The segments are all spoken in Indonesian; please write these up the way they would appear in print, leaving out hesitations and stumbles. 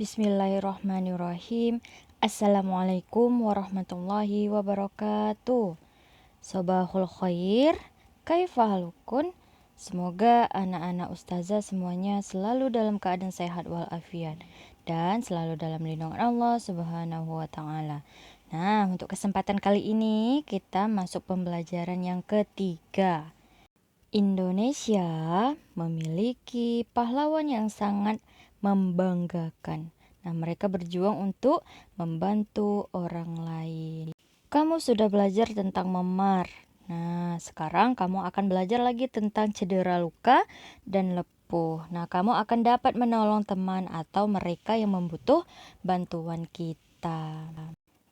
Bismillahirrahmanirrahim. Assalamualaikum warahmatullahi wabarakatuh. Sobahul khair, kaifahalukun. Semoga anak-anak ustazah semuanya selalu dalam keadaan sehat walafiat dan selalu dalam lindungan Allah Subhanahu wa taala. Nah, untuk kesempatan kali ini kita masuk pembelajaran yang ketiga. Indonesia memiliki pahlawan yang sangat membanggakan. Nah, mereka berjuang untuk membantu orang lain. Kamu sudah belajar tentang memar. Nah, sekarang kamu akan belajar lagi tentang cedera luka dan lepuh. Nah, kamu akan dapat menolong teman atau mereka yang membutuh bantuan kita.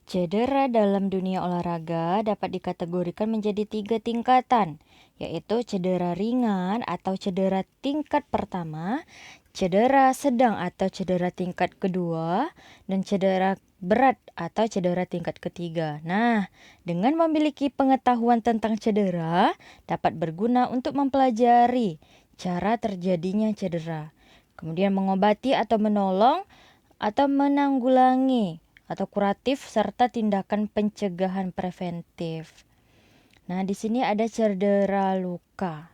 Cedera dalam dunia olahraga dapat dikategorikan menjadi 3 tingkatan, yaitu cedera ringan atau cedera tingkat pertama, cedera sedang atau cedera tingkat kedua, dan cedera berat atau cedera tingkat ketiga. Nah, dengan memiliki pengetahuan tentang cedera, dapat berguna untuk mempelajari cara terjadinya cedera, kemudian mengobati atau menolong atau menanggulangi atau kuratif serta tindakan pencegahan preventif. Nah, di sini ada cedera luka.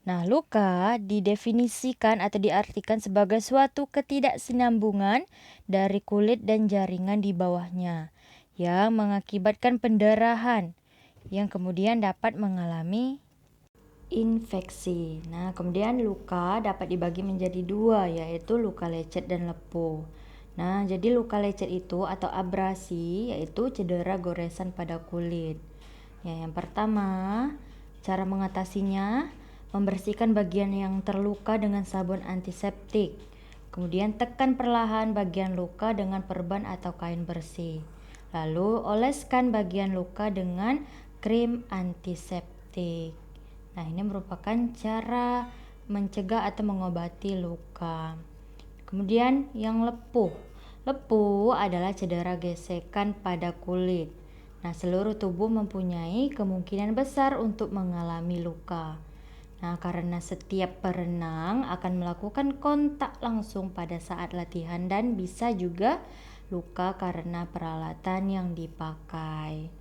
Nah, luka didefinisikan atau diartikan sebagai suatu ketidaksinambungan dari kulit dan jaringan di bawahnya yang mengakibatkan pendarahan yang kemudian dapat mengalami infeksi. Nah, kemudian luka dapat dibagi menjadi dua, yaitu luka lecet dan lepuh. Nah, jadi luka lecet itu atau abrasi yaitu cedera goresan pada kulit. Ya, yang pertama, cara mengatasinya, membersihkan bagian yang terluka dengan sabun antiseptik. Kemudian tekan perlahan bagian luka dengan perban atau kain bersih. Lalu oleskan bagian luka dengan krim antiseptik. Nah, ini merupakan cara mencegah atau mengobati luka. Kemudian yang lepuh. Lepuh adalah cedera gesekan pada kulit. Nah, seluruh tubuh mempunyai kemungkinan besar untuk mengalami luka. Nah, karena setiap perenang akan melakukan kontak langsung pada saat latihan dan bisa juga luka karena peralatan yang dipakai.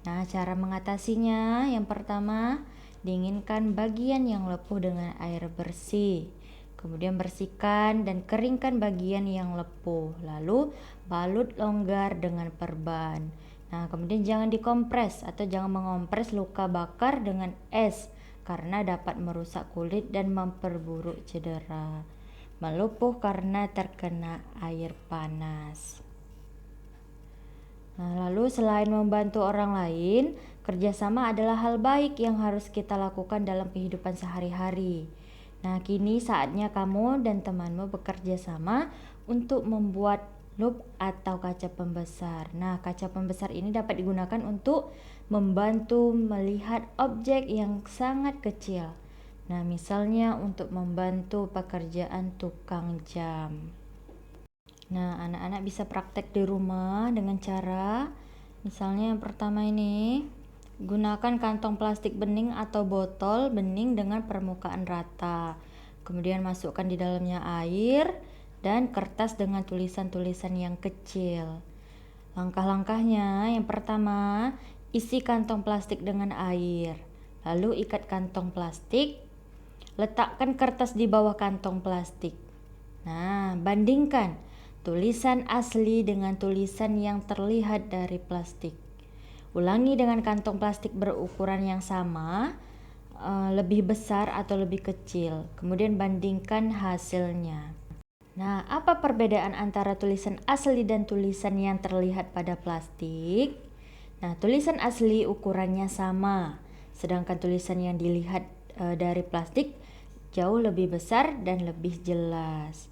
Nah, cara mengatasinya yang pertama, dinginkan bagian yang lepuh dengan air bersih. Kemudian bersihkan dan keringkan bagian yang lepuh. Lalu balut longgar dengan perban. Nah, kemudian jangan dikompres atau jangan mengompres luka bakar dengan es karena dapat merusak kulit dan memperburuk cedera. Melupuh karena terkena air panas. Nah, lalu selain membantu orang lain, kerjasama adalah hal baik yang harus kita lakukan dalam kehidupan sehari-hari. Nah, kini saatnya kamu dan temanmu bekerja sama untuk membuat loop atau kaca pembesar. Nah, kaca pembesar ini dapat digunakan untuk membantu melihat objek yang sangat kecil. Nah, misalnya untuk membantu pekerjaan tukang jam. Nah, anak-anak bisa praktek di rumah dengan cara, misalnya yang pertama ini, gunakan kantong plastik bening atau botol bening dengan permukaan rata. Kemudian masukkan di dalamnya air dan kertas dengan tulisan-tulisan yang kecil. Langkah-langkahnya, yang pertama, isi kantong plastik dengan air. Lalu ikat kantong plastik, letakkan kertas di bawah kantong plastik. Nah, bandingkan tulisan asli dengan tulisan yang terlihat dari plastik. Ulangi dengan kantong plastik berukuran yang sama, lebih besar atau lebih kecil. Kemudian bandingkan hasilnya. Nah, apa perbedaan antara tulisan asli dan tulisan yang terlihat pada plastik? Nah, tulisan asli ukurannya sama, sedangkan tulisan yang dilihat dari plastik jauh lebih besar dan lebih jelas.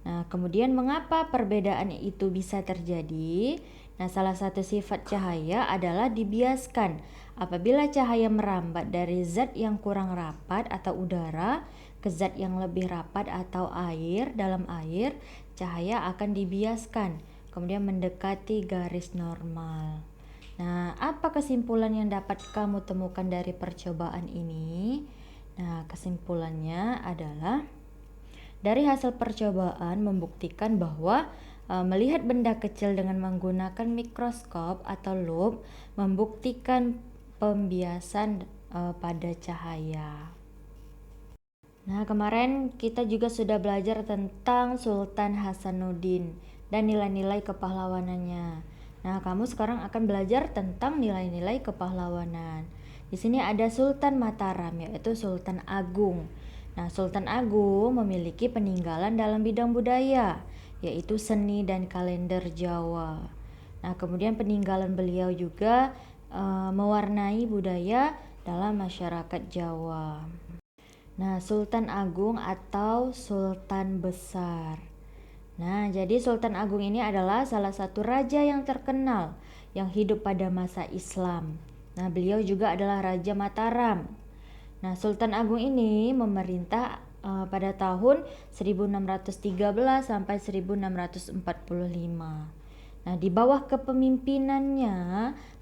Nah, kemudian mengapa perbedaan itu bisa terjadi? Nah, salah satu sifat cahaya adalah dibiaskan. Apabila cahaya merambat dari zat yang kurang rapat atau udara ke zat yang lebih rapat atau air, dalam air, cahaya akan dibiaskan, kemudian mendekati garis normal. Nah, apa kesimpulan yang dapat kamu temukan dari percobaan ini? Nah, kesimpulannya adalah dari hasil percobaan membuktikan bahwa melihat benda kecil dengan menggunakan mikroskop atau lup membuktikan pembiasan pada cahaya. Nah, kemarin kita juga sudah belajar tentang Sultan Hasanuddin dan nilai-nilai kepahlawanannya. Nah, kamu sekarang akan belajar tentang nilai-nilai kepahlawanan. Di sini ada Sultan Mataram, yaitu Sultan Agung. Nah, Sultan Agung memiliki peninggalan dalam bidang budaya, yaitu seni dan kalender Jawa. Nah, kemudian peninggalan beliau juga mewarnai budaya dalam masyarakat Jawa. Nah, Sultan Agung atau Sultan Besar. Nah, jadi Sultan Agung ini adalah salah satu raja yang terkenal yang hidup pada masa Islam. Nah, beliau juga adalah Raja Mataram. Nah, Sultan Agung ini memerintah pada tahun 1613 sampai 1645. Nah, di bawah kepemimpinannya,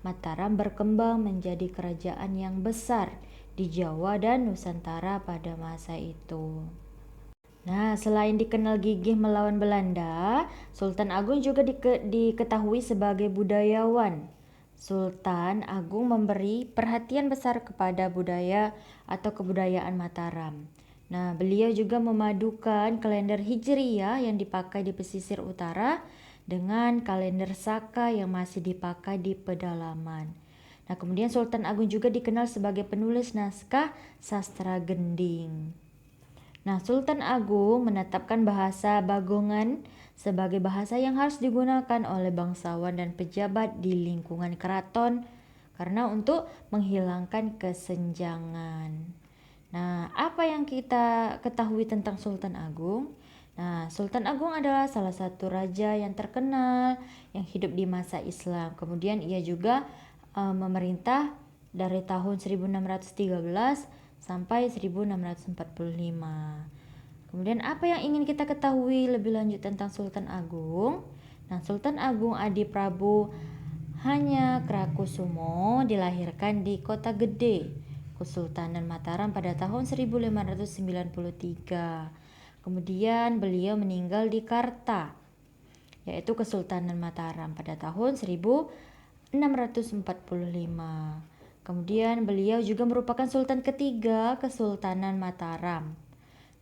Mataram berkembang menjadi kerajaan yang besar di Jawa dan Nusantara pada masa itu. Nah, selain dikenal gigih melawan Belanda, Sultan Agung juga diketahui sebagai budayawan. Sultan Agung memberi perhatian besar kepada budaya atau kebudayaan Mataram. Nah, beliau juga memadukan kalender Hijriyah yang dipakai di pesisir utara dengan kalender Saka yang masih dipakai di pedalaman. Nah, kemudian Sultan Agung juga dikenal sebagai penulis naskah sastra Gending. Nah, Sultan Agung menetapkan bahasa Bagongan sebagai bahasa yang harus digunakan oleh bangsawan dan pejabat di lingkungan keraton karena untuk menghilangkan kesenjangan. Nah, apa yang kita ketahui tentang Sultan Agung? Nah, Sultan Agung adalah salah satu raja yang terkenal yang hidup di masa Islam. Kemudian ia juga memerintah dari tahun 1613 sampai 1645. Kemudian apa yang ingin kita ketahui lebih lanjut tentang Sultan Agung? Nah, Sultan Agung Adi Prabu Hanya Krakusumo dilahirkan di Kota Gede, Kesultanan Mataram pada tahun 1593. Kemudian beliau meninggal di Karta, yaitu Kesultanan Mataram pada tahun 1645. Kemudian beliau juga merupakan sultan ketiga Kesultanan Mataram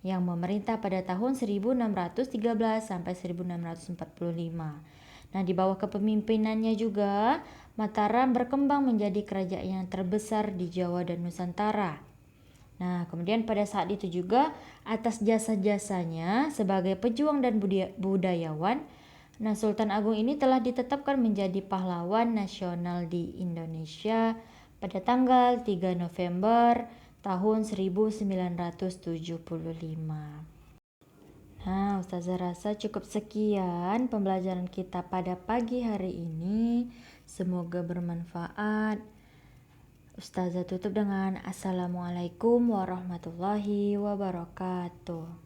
yang memerintah pada tahun 1613 sampai 1645. Nah, di bawah kepemimpinannya juga Mataram berkembang menjadi kerajaan yang terbesar di Jawa dan Nusantara. Nah, kemudian pada saat itu juga atas jasa-jasanya sebagai pejuang dan budayawan, nah, Sultan Agung ini telah ditetapkan menjadi pahlawan nasional di Indonesia pada tanggal 3 November tahun 1975. Nah, Ustazah rasa cukup sekian pembelajaran kita pada pagi hari ini. Semoga bermanfaat. Ustazah tutup dengan Assalamualaikum warahmatullahi wabarakatuh.